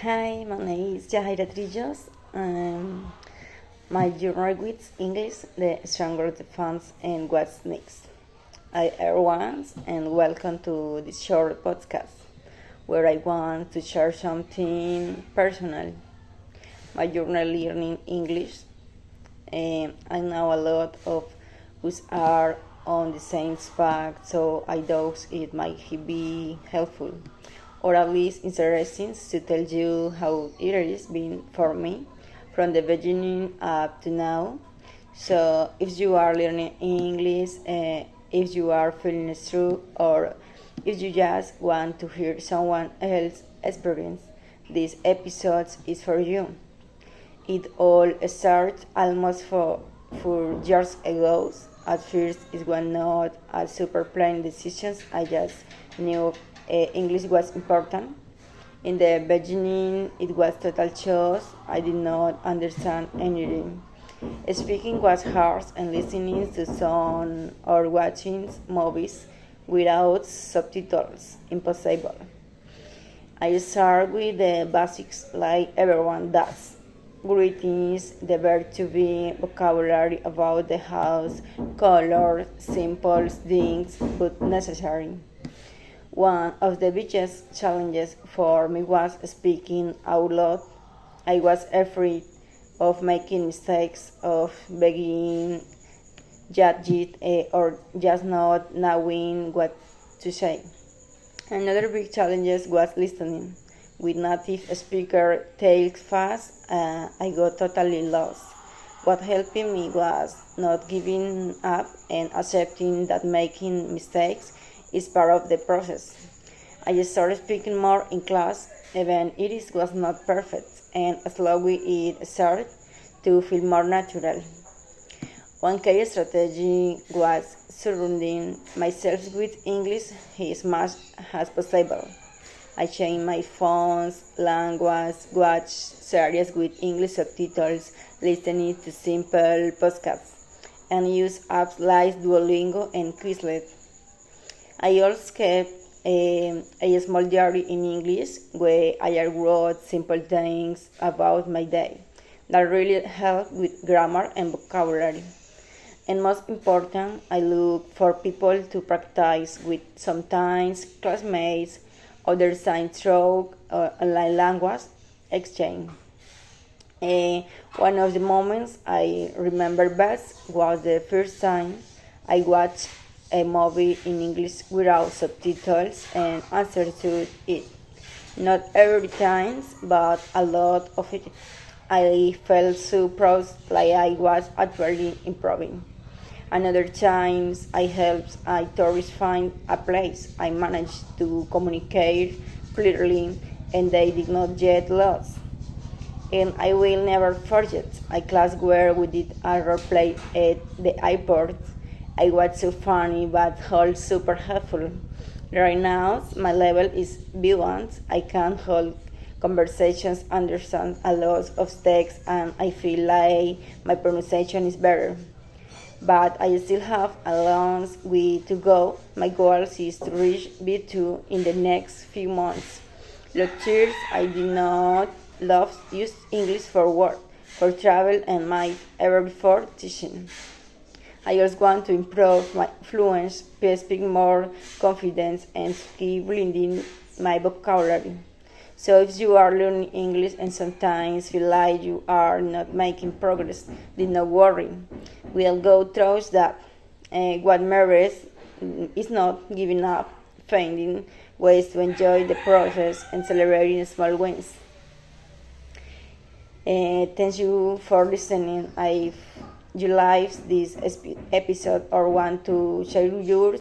Hi, my name is Jahaira Trillos. My journey with English, the stronger the funds and what's next. Hi everyone, and welcome to this short podcast where I want to share something personal. My journey learning English. I know a lot of us are on the same spot, so I doubt it might be helpful or at least interesting to tell you how it has been for me from the beginning up to now. So, if you are learning English, if you are feeling stuck, or if you just want to hear someone else's experience, this episode is for you. It all started almost 4 years ago. At first, it was not a super plain decision. I just knew English was important. In the beginning, it was total chaos. I did not understand anything. Speaking was hard, and listening to songs or watching movies without subtitles impossible. I start with the basics like everyone does. Greetings, the verb to be, vocabulary about the house, colors, simple things but necessary. One of the biggest challenges for me was speaking out loud. I was afraid of making mistakes, of being judged, or just not knowing what to say. Another big challenge was listening. With native speaker takes fast, I got totally lost. What helped me was not giving up and accepting that making mistakes is part of the process. I started speaking more in class, even it was not perfect, and slowly it started to feel more natural. One key strategy was surrounding myself with English as much as possible. I changed my phone's language, watched series with English subtitles, listening to simple podcasts, and used apps like Duolingo and Quizlet. I also kept a small diary in English where I wrote simple things about my day that really helped with grammar and vocabulary. And most important, I look for people to practice with, sometimes classmates, others time through online language exchange. One of the moments I remember best was the first time I watched a movie in English without subtitles and understood it. Not every time, but a lot of it. I felt so proud, like I was actually improving. Another times I helped a tourist find a place. I managed to communicate clearly and they did not get lost. And I will never forget a class where we did a role play at the airport. I was so funny but all super helpful. Right now my level is B1. I can hold conversations, understand a lot of text, and I feel like my pronunciation is better, but I still have a long way to go. My goal is to reach B2 in the next few months. Lectures I do not love use English for work, for travel, and my ever before teaching. I also want to improve my fluency, speak more confidence, and keep building my vocabulary. So if you are learning English and sometimes feel like you are not making progress, do not worry. We'll go through that. What matters is not giving up, finding ways to enjoy the process and celebrating small wins. Thank you for listening. If you like this episode or want to share yours,